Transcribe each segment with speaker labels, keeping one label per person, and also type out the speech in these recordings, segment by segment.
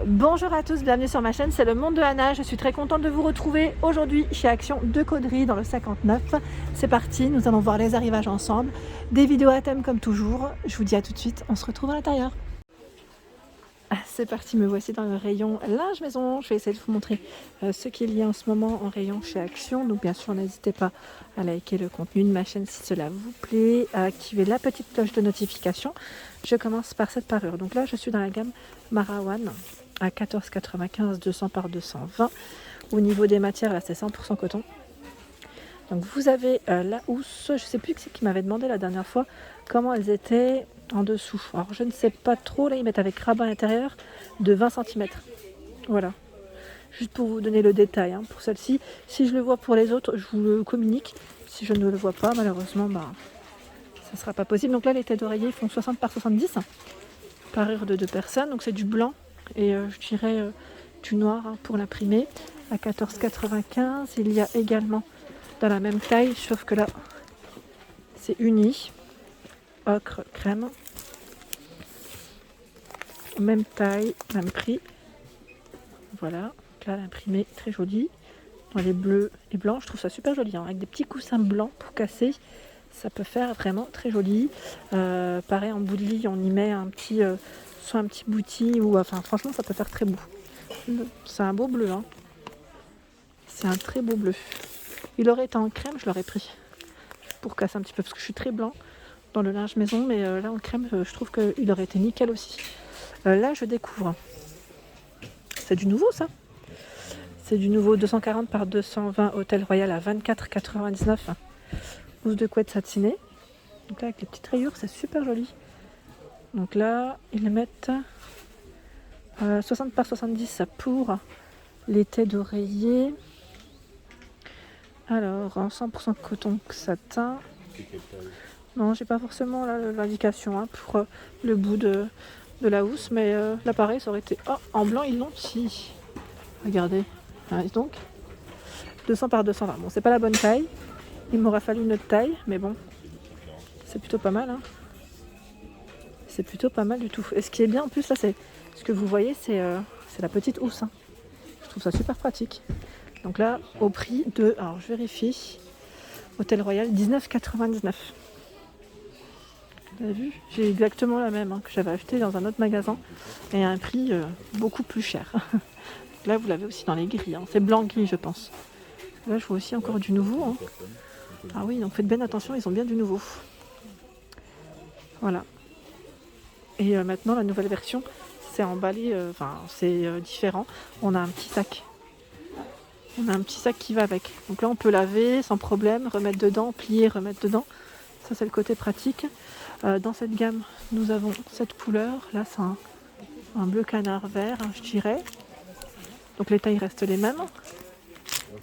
Speaker 1: Bonjour à tous, bienvenue sur ma chaîne, c'est le monde de Anna. Je suis très contente de vous retrouver aujourd'hui chez Action de Caudry dans le 59. C'est parti, nous allons voir les arrivages ensemble. Des vidéos à thème comme toujours. Je vous dis à tout de suite, on se retrouve à l'intérieur. C'est parti, me voici dans le rayon linge maison. Je vais essayer de vous montrer ce qu'il y a en ce moment en rayon chez Action. Donc bien sûr, n'hésitez pas à liker le contenu de ma chaîne si cela vous plaît, à activer la petite cloche de notification. Je commence par cette parure. Donc là, je suis dans la gamme Marawan à 14,95, 200 par 220. Au niveau des matières, là, c'est 100% coton. Donc vous avez la housse, je ne sais plus qui m'avait demandé la dernière fois comment elles étaient en dessous. Alors je ne sais pas trop, là ils mettent avec rabat intérieur de 20 cm. Voilà, juste pour vous donner le détail pour celle-ci. Si je le vois pour les autres, je vous le communique. Si je ne le vois pas, malheureusement, ça ne sera pas possible. Donc là les têtes d'oreiller font 60 par 70, parure de 2 personnes. Donc c'est du blanc et je dirais du noir pour l'imprimer. À 14,95, il y a également dans la même taille, sauf que là c'est uni, ocre crème, même taille, même prix. Voilà, là l'imprimé très joli dans les bleus et blancs. Je trouve ça super joli avec des petits coussins blancs pour casser, ça peut faire vraiment très joli. Pareil, en bout de lit on y met un petit soit un petit bouti ou enfin franchement ça peut faire très beau. C'est un beau bleu c'est un très beau bleu. Il aurait été en crème, je l'aurais pris pour casser un petit peu parce que je suis très blanc dans le linge maison, mais là en crème je trouve qu'il aurait été nickel aussi. Là je découvre, c'est du nouveau ça, c'est du nouveau 240 par 220 Hôtel Royal à 24,99, housse de couette satinée. Donc là avec les petites rayures c'est super joli. Donc là ils mettent 60 par 70 pour les têtes d'oreiller. Alors en 100% coton satin. Non, j'ai pas forcément l'indication pour le bout de la housse, mais là pareil, ça aurait été. Oh, en blanc ils l'ont si. Regardez. Donc 200 par 220. Bon, c'est pas la bonne taille. Il m'aura fallu une autre taille, mais bon, c'est plutôt pas mal. C'est plutôt pas mal du tout. Et ce qui est bien en plus là, c'est ce que vous voyez, c'est la petite housse. Je trouve ça super pratique. Donc là, au prix de, alors je vérifie, Hôtel Royal 19,99. Vous avez vu, j'ai exactement la même que j'avais acheté dans un autre magasin et à un prix beaucoup plus cher. Là, vous l'avez aussi dans les gris. C'est blanc-gris, je pense. Là, je vois aussi encore du nouveau. Ah oui, donc faites bien attention, ils ont bien du nouveau. Voilà. Et maintenant, la nouvelle version, c'est emballé, c'est différent. On a un petit sac. On a un petit sac qui va avec. Donc là, on peut laver sans problème, remettre dedans, plier, remettre dedans. Ça, c'est le côté pratique. Dans cette gamme, nous avons cette couleur. Là, c'est un bleu canard vert, je dirais. Donc les tailles restent les mêmes.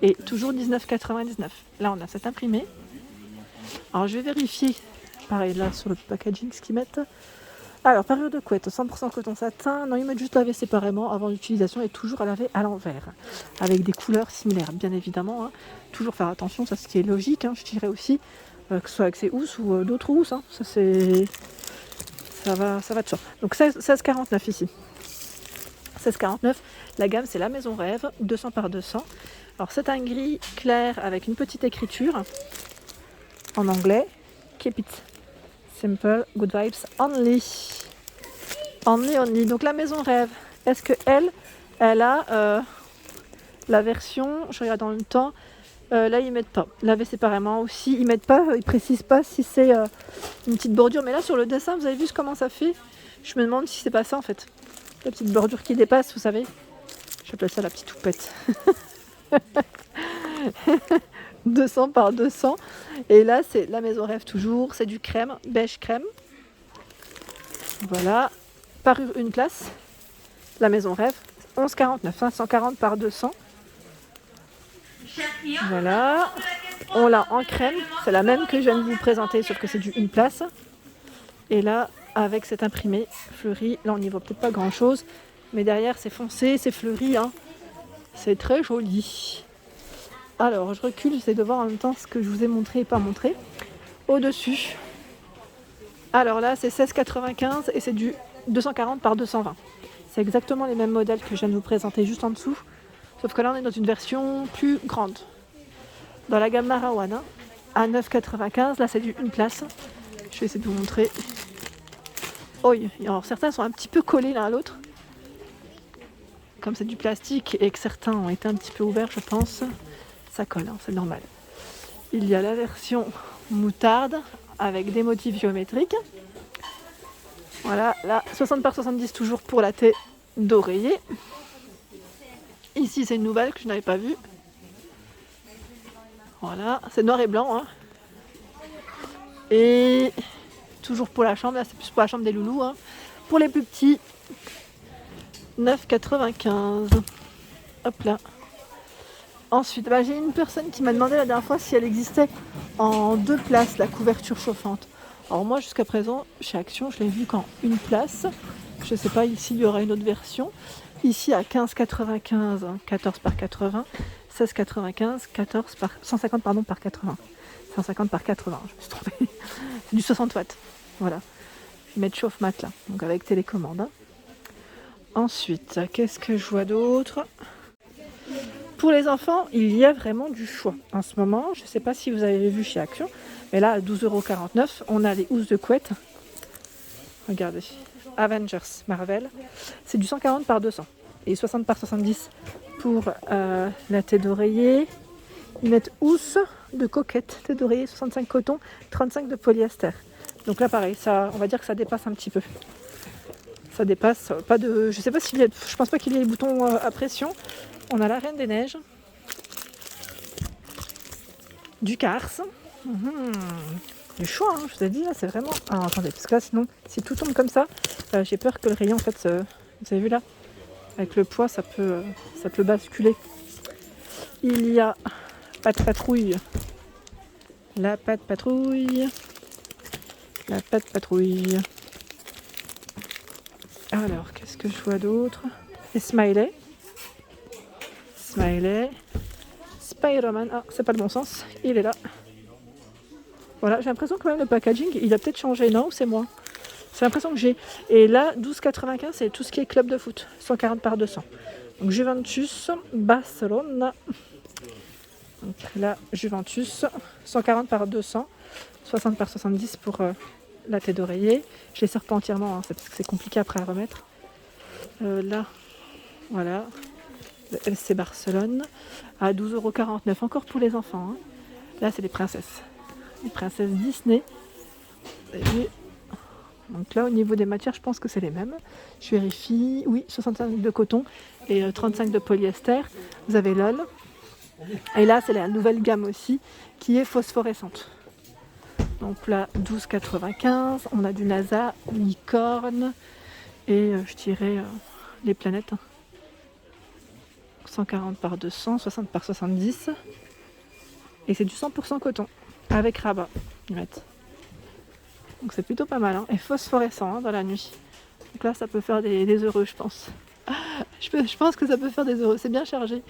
Speaker 1: Et toujours 19,99. Là, on a cet imprimé. Alors, je vais vérifier, pareil, là, sur le packaging, ce qu'ils mettent. Alors, parure de couette, 100% coton satin. Non, ils mettent juste laver séparément avant l'utilisation et toujours à laver à l'envers. Avec des couleurs similaires, bien évidemment. Toujours faire attention, ça, ce qui est logique, je dirais aussi. Que ce soit avec ces housses ou d'autres housses. Ça va de soi. Donc 16,49 ici. 16,49. La gamme, c'est la Maison Rêve, 200 par 200. Alors, c'est un gris clair avec une petite écriture en anglais. Keep it simple, good vibes only. Only. Donc, la Maison Rêve, est-ce que elle a la version, je regarde dans le temps, là ils mettent pas, laver séparément aussi, ils mettent pas, ils précisent pas si c'est une petite bordure, mais là sur le dessin, vous avez vu comment ça fait? Je me demande si c'est pas ça en fait. La petite bordure qui dépasse, vous savez. J'appelle ça la petite toupette. 200 par 200. Et là, c'est la Maison Rêve toujours. C'est du crème, beige crème. Voilà. Parure une place. La Maison Rêve. 11,49. 140 par 200. Voilà. On l'a en crème. C'est la même que je viens de vous présenter, sauf que c'est du une place. Et là, avec cet imprimé fleuri, là on n'y voit peut-être pas grand chose, mais derrière c'est foncé, c'est fleuri, c'est très joli. Alors je recule, j'essaie de voir en même temps ce que je vous ai montré et pas montré. Au-dessus, alors là c'est 16,95 et c'est du 240 par 220. c'est exactement les mêmes modèles que je viens de vous présenter juste en dessous. Sauf que là, on est dans une version plus grande. Dans la gamme Marawana, à 9,95, là c'est du une place. Je vais essayer de vous montrer. Oh, alors certains sont un petit peu collés l'un à l'autre. Comme c'est du plastique et que certains ont été un petit peu ouverts, je pense, ça colle, hein, c'est normal. Il y a la version moutarde avec des motifs géométriques. Voilà, là 60 par 70 toujours pour la thé d'oreiller. Ici c'est une nouvelle que je n'avais pas vue. Voilà, c'est noir et blanc. Hein. Et toujours pour la chambre, là c'est plus pour la chambre des loulous. Hein. Pour les plus petits, 9,95. Hop là. Ensuite, j'ai une personne qui m'a demandé la dernière fois si elle existait en 2 places, la couverture chauffante. Alors moi jusqu'à présent, chez Action, je l'ai vue qu'en 1 place. Je ne sais pas ici il y aura une autre version. Ici à 15,95, 14 par 80, 16,95, 14 par 150 par 80. 150 par 80, je me suis trompée. C'est du 60 watts. Voilà. Ils mettent chauffe-mat là, donc avec télécommande. Hein. Ensuite, qu'est-ce que je vois d'autre ? Pour les enfants, il y a vraiment du choix. En ce moment, je ne sais pas si vous avez vu chez Action, mais là à 12,49 €, on a les housses de couette. Regardez, Avengers Marvel, c'est du 140 par 200 et 60 par 70 pour la tête d'oreiller. Ils mettent housse de coquette, tête d'oreiller 65 coton, 35 de polyester. Donc là pareil, ça, on va dire que ça dépasse un petit peu. Ça dépasse, pas de, je sais pas s'il y a, je pense pas qu'il y ait les boutons à pression. On a la Reine des Neiges, du Cars, du choix, hein, je vous ai dit, là c'est vraiment... Ah, attendez, parce que là sinon, si tout tombe comme ça, j'ai peur que le rayon, en fait, vous avez vu là, avec le poids, ça peut basculer. Il y a Pâte Patrouille, la Pâte Patrouille, la Pâte Patrouille. Alors, qu'est-ce que je vois d'autre ? Et Smiley. Smiley. Spider-Man. Ah, c'est pas le bon sens. Il est là. Voilà, j'ai l'impression que même le packaging, il a peut-être changé, non ? Ou c'est moi ? C'est l'impression que j'ai. Et là, 12,95, c'est tout ce qui est club de foot. 140 par 200. Donc Juventus, Barcelone. Donc là, Juventus, 140 par 200. 60 par 70 pour la tête d'oreiller. Je les sors pas entièrement, hein, c'est parce que c'est compliqué après à remettre. Là, voilà. Le LC Barcelone à 12,49 € encore pour les enfants. Hein. Là, c'est les princesses. Les princesses Disney. Et donc là, au niveau des matières, je pense que c'est les mêmes. Je vérifie. Oui, 65 de coton et 35 de polyester. Vous avez LOL. Et là, c'est la nouvelle gamme aussi qui est phosphorescente. Donc là, 12,95. On a du NASA, licorne et je dirais les planètes. 140 par 200, 60 par 70. Et c'est du 100% coton avec rabat. Ils mettent. Donc c'est plutôt pas mal. Hein. Et phosphorescent hein, dans la nuit. Donc là, ça peut faire des heureux, je pense. Je pense que ça peut faire des heureux. C'est bien chargé.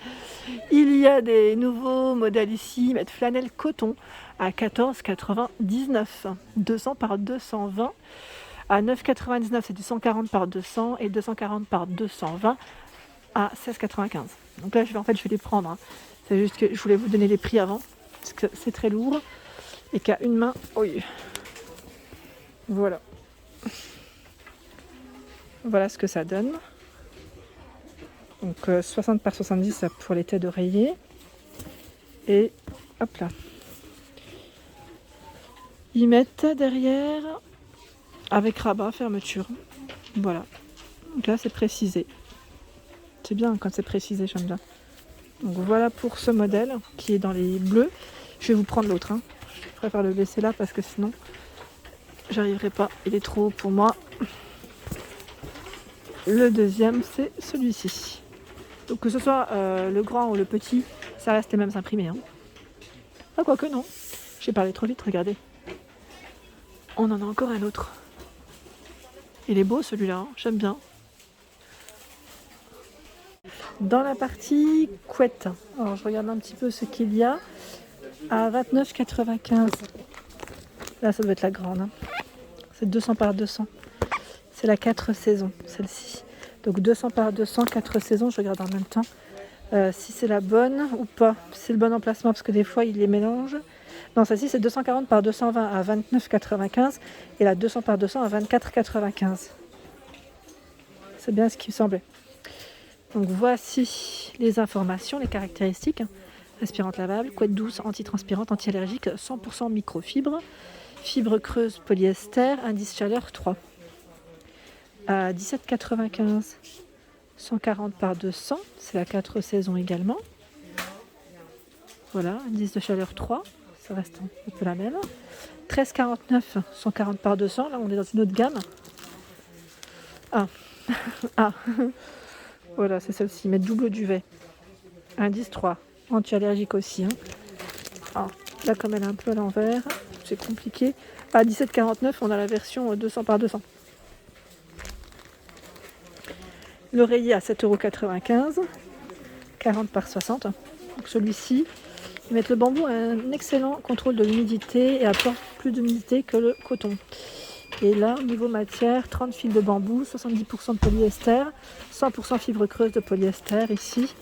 Speaker 1: Il y a des nouveaux modèles ici. Ils mettent flanelle coton à 14,99. 200 par 220. À 9,99, c'est du 140 par 200 et 240 par 220 à 16,95. Donc là, je vais les prendre. Hein. C'est juste que je voulais vous donner les prix avant, parce que c'est très lourd et qu'à une main, oui. Voilà. Voilà ce que ça donne. Donc 60 par 70, ça pour les têtes d'oreiller. Et hop là. Ils mettent derrière avec rabat, fermeture. Voilà. Donc là, c'est précisé. C'est bien quand c'est précisé, j'aime bien. Donc voilà pour ce modèle qui est dans les bleus. Je vais vous prendre l'autre. Hein. Je préfère le laisser là parce que sinon, j'arriverai pas. Il est trop haut pour moi. Le deuxième, c'est celui-ci. Donc que ce soit le grand ou le petit, ça reste les mêmes imprimés. Hein. Ah, quoique non. J'ai parlé trop vite, regardez. On en a encore un autre. Il est beau celui-là, hein. J'aime bien. Dans la partie couette, alors je regarde un petit peu ce qu'il y a. À 29,95. Là, ça doit être la grande. Hein. C'est 200 par 200. C'est la 4 saisons, celle-ci. Donc 200 par 200, 4 saisons, je regarde en même temps si c'est la bonne ou pas. Si c'est le bon emplacement parce que des fois il les mélange. Non, celle-ci c'est 240 par 220 à 29,95 et la 200 par 200 à 24,95. C'est bien ce qui me semblait. Donc voici les informations, les caractéristiques. Aspirante lavable, couette douce, antitranspirante, anti-allergique, 100% microfibre, fibre creuse polyester, indice chaleur 3. À 17,95, 140 par 200, c'est la 4 saisons également. Voilà, indice de chaleur 3, ça reste un peu la même. 13,49, 140 par 200, là on est dans une autre gamme. Ah, ah. Voilà, c'est celle-ci, mais double duvet. Indice 3, anti-allergique aussi. Ah, là, comme elle est un peu à l'envers, c'est compliqué. À 17,49, on a la version 200 par 200. L'oreiller à 7,95 €, 40 par 60. Donc celui-ci, ils mettent le bambou à un excellent contrôle de l'humidité et apporte plus d'humidité que le coton. Et là, au niveau matière, 30 fils de bambou, 70% de polyester, 100% fibre creuse de polyester. Ici,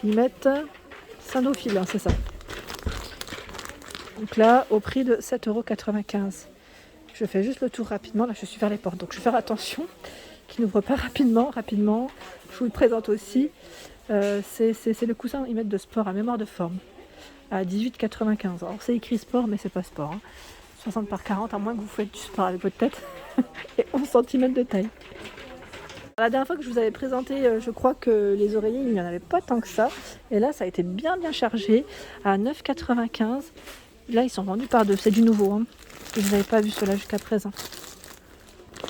Speaker 1: ils mettent Sanophil, c'est ça. Donc là, au prix de 7,95 €. Je fais juste le tour rapidement. Là, je suis vers les portes. Donc, je vais faire attention qu'il n'ouvre pas rapidement. Je vous le présente aussi. C'est le coussin, ils mettent de sport à mémoire de forme. À 18,95 €. Alors, c'est écrit sport, mais c'est pas sport. 60 par 40, à moins que vous faites du sport avec votre tête. Et 11 cm de taille. La dernière fois que je vous avais présenté, je crois que les oreillers, il n'y en avait pas tant que ça. Et là, ça a été bien chargé. À 9,95 €. Là, ils sont vendus par deux. C'est du nouveau. Je n'avais pas vu cela jusqu'à présent.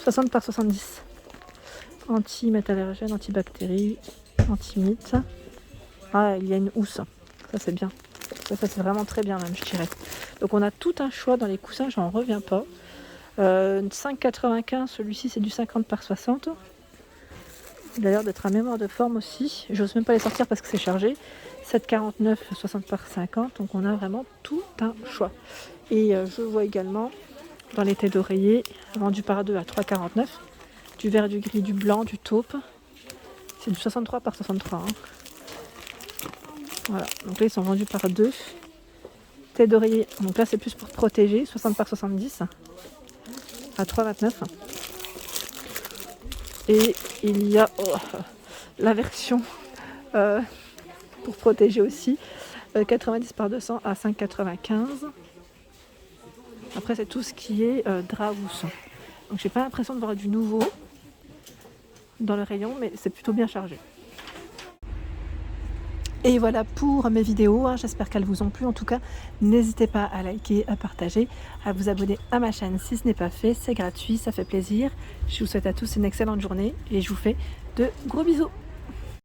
Speaker 1: 60 par 70. Anti-métallérgène, antibactérie, anti-mythe. Ah, il y a une housse. Ça, c'est bien. Ça c'est vraiment très bien même, je dirais. Donc on a tout un choix dans les coussins, j'en reviens pas. 5,95, celui-ci c'est du 50 par 60. Il a l'air d'être à mémoire de forme aussi. J'ose même pas les sortir parce que c'est chargé. 7,49, 60 par 50. Donc on a vraiment tout un choix. Et je vois également dans les têtes d'oreiller, vendu par deux à 3,49. Du vert, du gris, du blanc, du taupe. C'est du 63 par 63. Voilà, donc là ils sont vendus par deux. Tête d'oreiller, donc là c'est plus pour protéger, 60 par 70 à 3,29. Et il y a la version pour protéger aussi, 90 par 200 à 5,95. Après c'est tout ce qui est drap ou son. Donc j'ai pas l'impression de voir du nouveau dans le rayon, mais c'est plutôt bien chargé. Et voilà pour mes vidéos, j'espère qu'elles vous ont plu. En tout cas, n'hésitez pas à liker, à partager, à vous abonner à ma chaîne si ce n'est pas fait. C'est gratuit, ça fait plaisir. Je vous souhaite à tous une excellente journée et je vous fais de gros bisous.